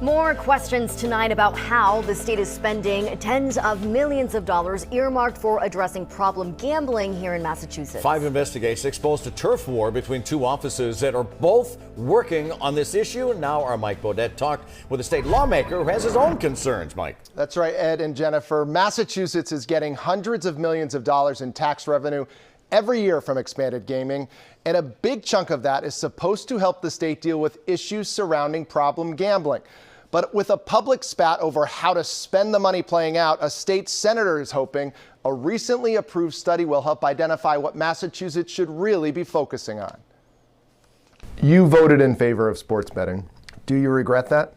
More questions tonight about how the state is spending tens of millions of dollars earmarked for addressing problem gambling here in Massachusetts. 5 investigators exposed a turf war between two offices that are both working on this issue. And now our Mike Beaudet talked with a state lawmaker who has his own concerns. Mike. That's right, Ed and Jennifer. Massachusetts is getting hundreds of millions of dollars in tax revenue every year from expanded gaming, and a big chunk of that is supposed to help the state deal with issues surrounding problem gambling. But with a public spat over how to spend the money playing out, a state senator is hoping a recently approved study will help identify what Massachusetts should really be focusing on. You voted in favor of sports betting. Do you regret that?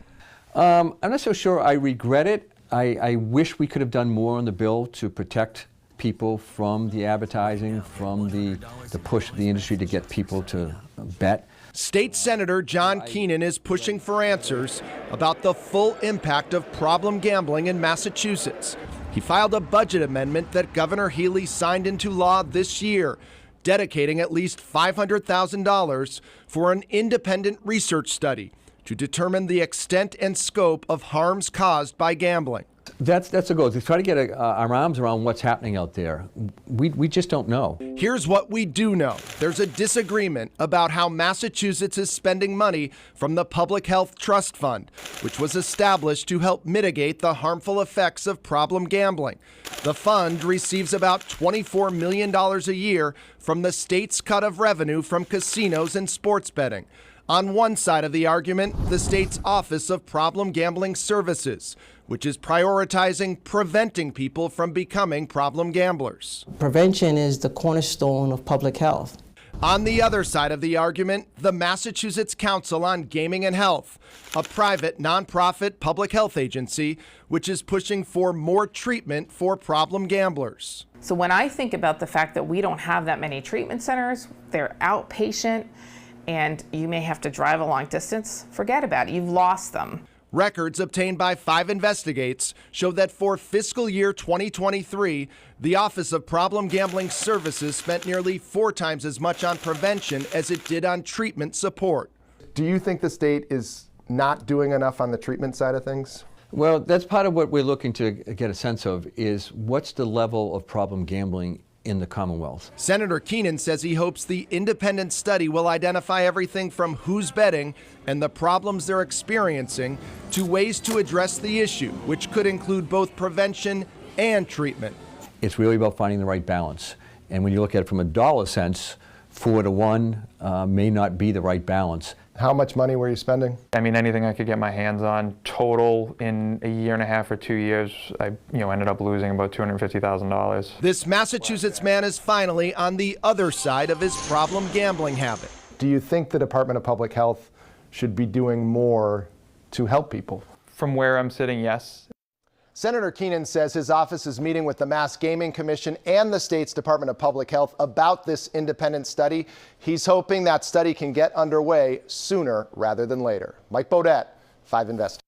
I'm not so sure I regret it. I wish we could have done more on the bill to protect people from the advertising, from the push of the industry to get people to bet. State Senator John Keenan is pushing for answers about the full impact of problem gambling in Massachusetts. He filed a budget amendment that Governor Healey signed into law this year, dedicating at least $500,000 for an independent research study to determine the extent and scope of harms caused by gambling. That's a goal, to try to get our arms around what's happening out there. We just don't know. Here's what we do know. There's a disagreement about how Massachusetts is spending money from the Public Health Trust Fund, which was established to help mitigate the harmful effects of problem gambling. The fund receives about $24 million a year from the state's cut of revenue from casinos and sports betting. On one side of the argument, the state's Office of Problem Gambling Services, which is prioritizing preventing people from becoming problem gamblers. Prevention is the cornerstone of public health. On the other side of the argument, the Massachusetts Council on Gaming and Health, a private nonprofit public health agency, which is pushing for more treatment for problem gamblers. So when I think about the fact that we don't have that many treatment centers, they're outpatient, and you may have to drive a long distance, forget about it, you've lost them. Records obtained by 5 investigates show that for fiscal year 2023, the Office of Problem Gambling Services spent nearly 4 times as much on prevention as it did on treatment support. Do you think the state is not doing enough on the treatment side of things? Well, that's part of what we're looking to get a sense of, is what's the level of problem gambling in the Commonwealth. Senator Keenan says he hopes the independent study will identify everything from who's betting and the problems they're experiencing to ways to address the issue, which could include both prevention and treatment. It's really about finding the right balance. And when you look at it from a dollar sense, 4 to 1 may not be the right balance. How much money were you spending? I mean, anything I could get my hands on. Total in a year and a half or 2 years, I ended up losing about $250,000. This Massachusetts man is finally on the other side of his problem gambling habit. Do you think the Department of Public Health should be doing more to help people? From where I'm sitting, yes. Senator Keenan says his office is meeting with the Mass Gaming Commission and the state's Department of Public Health about this independent study. He's hoping that study can get underway sooner rather than later. Mike Beaudet, 5 Invest.